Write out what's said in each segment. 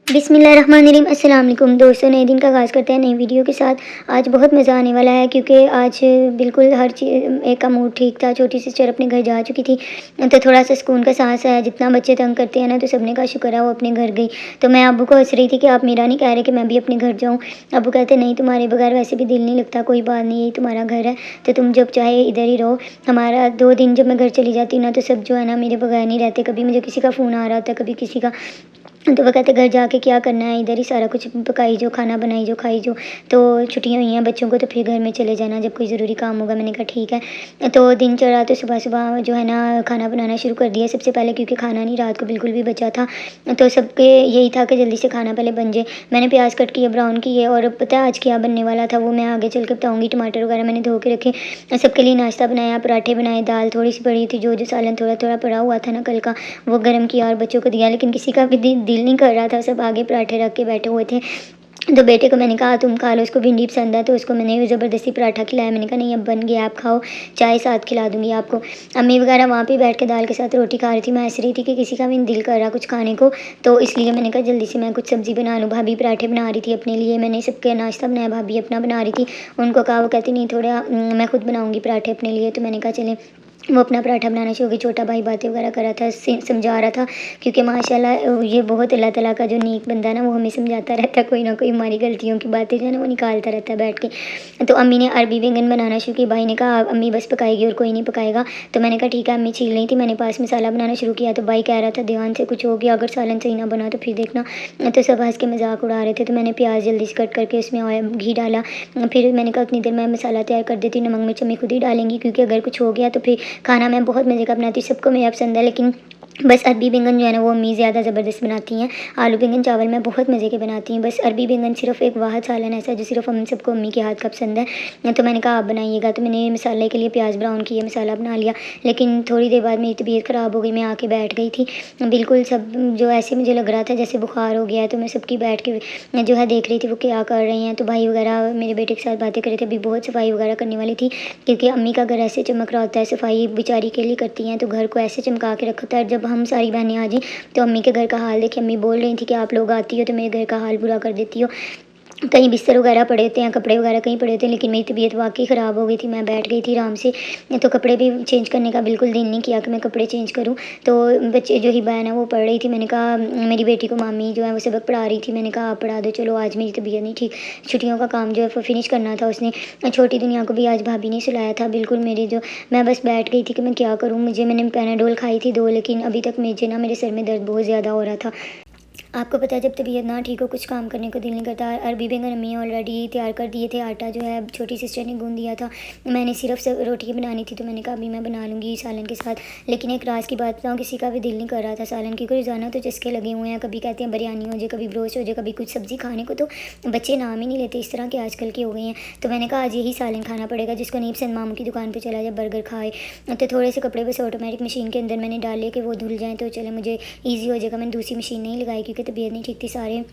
बिस्मिल्लाहिर्रहमानिर्रहीम। अस्सलाम वालेकुम दोस्तों, नए दिन का आगाज़ करते हैं नई वीडियो के साथ। आज बहुत मज़ा आने वाला है क्योंकि आज बिल्कुल हर चीज़ एक का मूड ठीक था। छोटी सिस्टर अपने घर जा चुकी थी तो थोड़ा सा सुकून का सांस आया। जितना बच्चे तंग करते हैं ना तो सबने का शुक्र है वो अपने घर गई। तो मैं अब्बू को हंस रही थी कि आप मेरा नहीं कह रहे कि मैं भी अपने घर जाऊँ। अब्बू कहते नहीं, तुम्हारे बगैर वैसे भी दिल नहीं लगता। कोई बात नहीं, यही तुम्हारा घर है तो तुम जब चाहे इधर ही रहो। हमारा 2 दिन जब मैं घर चली जाती हूँ ना तो सब जो है ना मेरे बगैर नहीं रहते। कभी मुझे किसी का फ़ोन आ रहा होता है, कभी किसी का। तो वो कहते घर जाके क्या करना है, इधर ही सारा कुछ पकाई जो, खाना बनाई जो, खाई जो। तो छुट्टियाँ हुई हैं बच्चों को तो फिर घर में चले जाना जब कोई ज़रूरी काम होगा। मैंने कहा ठीक है। तो दिन चढ़ा तो सुबह-सुबह जो है ना खाना बनाना शुरू कर दिया सबसे पहले, क्योंकि खाना नहीं रात को बिल्कुल भी बचा था। तो सबके यही था कि जल्दी से खाना पहले बन जाए। मैंने प्याज़ कट किए, ब्राउन किए, और पता है आज क्या बनने वाला था वो मैं आगे चल के बताऊँगी। टमाटर वगैरह मैंने धो के रखे। सबके लिए नाश्ता बनाया, पराठे बनाए, दाल थोड़ी-सी पड़ी थी, जो सालन थोड़ा-थोड़ा पड़ा हुआ था ना कल का, वो गर्म किया और बच्चों को दिया। लेकिन किसी का भी दिल नहीं कर रहा था, सब आगे पराठे रख के बैठे हुए थे। तो बेटे को मैंने कहा तुम खा लो, उसको भिंडी पसंद है तो उसको मैंने ज़बरदस्ती पराठा खिलाया। मैंने कहा नहीं अब बन गया, आप खाओ, चाय साथ खिला दूँगी आपको। अम्मी वगैरह वहाँ पे बैठ के दाल के साथ रोटी खा रही थी। मैं हँस रही थी कि किसी का भी नहीं दिल कर रहा कुछ खाने को, तो इसलिए मैंने कहा जल्दी से मैं कुछ सब्ज़ी बना लूँ। भाभी पराठे बना रही थी अपने लिए, मैंने सबके नाश्ता बनाया, भाभी अपना बना रही थी। उनको कहा, वो कहती नहीं थोड़ा मैं खुद बनाऊँगी पराठे अपने लिए। तो मैंने कहा चलें। वो अपना पराठा बनाना शुरू हो गई। छोटा भाई बातें वगैरह कर रहा था, समझा रहा था, क्योंकि माशाल्लाह ये बहुत अल्लाह ताला का जो नेक बंदा है ना, वो हमें समझाता रहता है कोई ना कोई हमारी गलतियों की बातें जो है ना वो निकालता रहता है बैठ के। तो अम्मी ने अरबी बैंगन बनाना शुरू की। भाई ने कहा अम्मी बस पकाएगी और कोई नहीं पकाएगा। तो मैंने कहा ठीक है। अम्मी छील रही थी, मैंने पास मसाला बनाना शुरू किया। तो भाई कह रहा था ध्यान से, कुछ हो गया अगर सालन सही ना बना तो फिर देखना। तो सब हंस के मजाक उड़ा रहे थे। तो मैंने प्याज जल्दी से कट करके उसमें ऑयल घी डाला। फिर मैंने कहा उतनी देर मैं मसाला तैयार कर देती हूँ। नमक मिर्च अम्मी खुद ही डालेंगी, क्योंकि अगर कुछ हो गया तो फिर खाना मैं बहुत मज़े का बनाती हूँ, सबको मेरा पसंद है। लेकिन बस अरबी बैंगन जो है ना वो अम्मी ज़्यादा ज़बरदस्त बनाती हैं। आलू बैंगन चावल मैं बहुत मज़े के बनाती हूँ। बस अरबी बैंगन सिर्फ़ एक वाहद सालन ऐसा है जो सिर्फ़ हम सबको अम्मी के हाथ का पसंद है। तो मैंने कहा आप बनाइएगा। तो मैंने मसाले के लिए प्याज ब्राउन किए, मसाला बना लिया। लेकिन थोड़ी देर बाद मेरी तबीयत ख़राब हो गई, मैं आके बैठ गई थी। बिल्कुल सब जो ऐसे मुझे लग रहा था जैसे बुखार हो गया है। तो मैं सबकी बैठ के जो है देख रही थी वो क्या कर रहे हैं। तो भाई वगैरह मेरे बेटे के साथ बातें कर रहे थे। अभी बहुत सफाई वगैरह करने वाली थी, क्योंकि अम्मी का घर ऐसे चमक रहा होता है। सफाई बेचारी के लिए करती हैं तो घर को ऐसे चमका के रखा होता है। जब हम सारी बहनें आ जाएं तो अम्मी के घर का हाल देखिए। अम्मी बोल रही थी कि आप लोग आती हो तो मेरे घर का हाल बुरा कर देती हो। कहीं बिस्तर वगैरह पड़े होते हैं, कपड़े वगैरह कहीं पड़े होते हैं। लेकिन मेरी तबीयत वाक़ई ख़राब हो गई थी, मैं बैठ गई थी आराम से। तो कपड़े भी चेंज करने का बिल्कुल दिल नहीं किया कि मैं कपड़े चेंज करूँ। तो बच्चे जो हिबा है ना वो पढ़ रही थी। मैंने कहा मेरी बेटी को मामी जो है वो सबक पढ़ा रही थी। मैंने कहा आप पढ़ा दो, चलो आज मेरी तबीयत नहीं ठीक। छुट्टियों का काम जो है वो फ़िनिश करना था उसने। छोटी दुनिया को भी आज भाभी ने सुलाया था। बिल्कुल मेरी जो, मैं बस बैठ गई थी कि मैं क्या करूँ। मैंने पैनाडोल खाई थी 2, लेकिन अभी तक मुझे ना मेरे सर में दर्द बहुत ज़्यादा हो रहा था। आपको पता है जब तबीयत ना ठीक हो कुछ काम करने को दिल नहीं करता। अरबी बैंगन अम्मी ऑलरेडी तैयार कर दिए थे। आटा जो है छोटी सिस्टर ने गूँध दिया था। मैंने सिर्फ सब रोटी बनानी थी तो मैंने कहा अभी मैं बना लूँगी सालन के साथ। लेकिन एक राज की बात बताऊँ, किसी का भी दिल नहीं कर रहा था सालन की। कोई रोज़ाना तो चस्के लगे हुए हैं, कभी कहते हैं बिरयानी हो जाए, कभी ब्रोस्ट हो जाए, कभी कुछ सब्ज़ी खाने को तो बच्चे नाम ही नहीं लेते। इस तरह के आजकल के हो गए हैं। तो मैंने कहा आज यही सालन खाना पड़ेगा। जिसको नहीं पसंद मामू की दुकान पर चला जाए बर्गर खाए। तो थोड़े से कपड़े बस ऑटोमेटिक मशीन के अंदर मैंने डाले कि वो धुल जाएँ तो चले, मुझे ईजी हो जाएगा। मैंने दूसरी मशीन नहीं लगाई क्योंकि तबीयत नहीं ठीक थी। सारे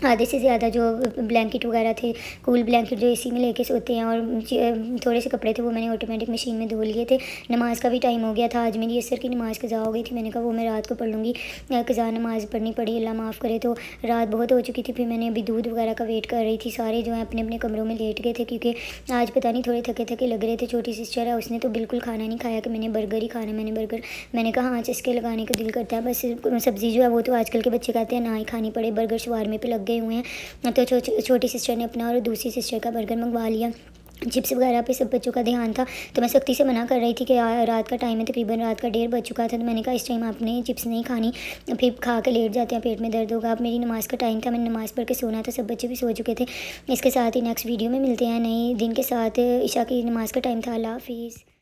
आधे से ज़्यादा जो ब्लैंकेट वगैरह थे, कूल ब्लैंकेट जो एसी में लेके सोते हैं, और थोड़े से कपड़े थे वो मैंने ऑटोमेटिक मशीन में धो लिए थे। नमाज़ का भी टाइम हो गया था। आज मेरी असर की नमाज़ कज़ा हो गई थी। मैंने कहा वो मैं रात को पढ़ लूँगी। कज़ा नमाज़ पढ़नी पड़ी, अल्लाह माफ़ करे। तो रात बहुत हो चुकी थी। फिर मैंने अभी दूध वगैरह का वेट कर रही थी। सारे जो है अपने अपने कमरों में लेट गए थे, क्योंकि आज पता नहीं थोड़े थके थके लग रहे थे। छोटी सिस्टर है, उसने तो बिल्कुल खाना नहीं खाया कि मैंने बर्गर ही खाना, मैंने बर्गर। मैंने कहा हाँ चस्के लगाने का दिल करता है, बस सब्ज़ी जो है वो तो आजकल के बच्चे कहते हैं ना ही खानी पड़े, बर्गर शवारमे पे लग गए हुए हैं। तो छोटी सिस्टर ने अपना और दूसरी सिस्टर का बर्गर मंगवा लिया। चिप्स वगैरह पे सब बच्चों का ध्यान था। तो मैं सख्ती से मना कर रही थी कि रात का टाइम है, तकरीबन रात का 1:30 बज चुका था। तो मैंने कहा इस टाइम आपने चिप्स नहीं खानी, फिर खा के लेट जाते हैं, पेट में दर्द होगा। अब मेरी नमाज़ का टाइम था, मैंने नमाज़ पढ़ के सोना था, सब बच्चे भी सो चुके थे। इसके साथ ही नेक्स्ट वीडियो में मिलते हैं नए दिन के साथ। इशा की नमाज़ का टाइम था। अल्लाह हाफ़िज़।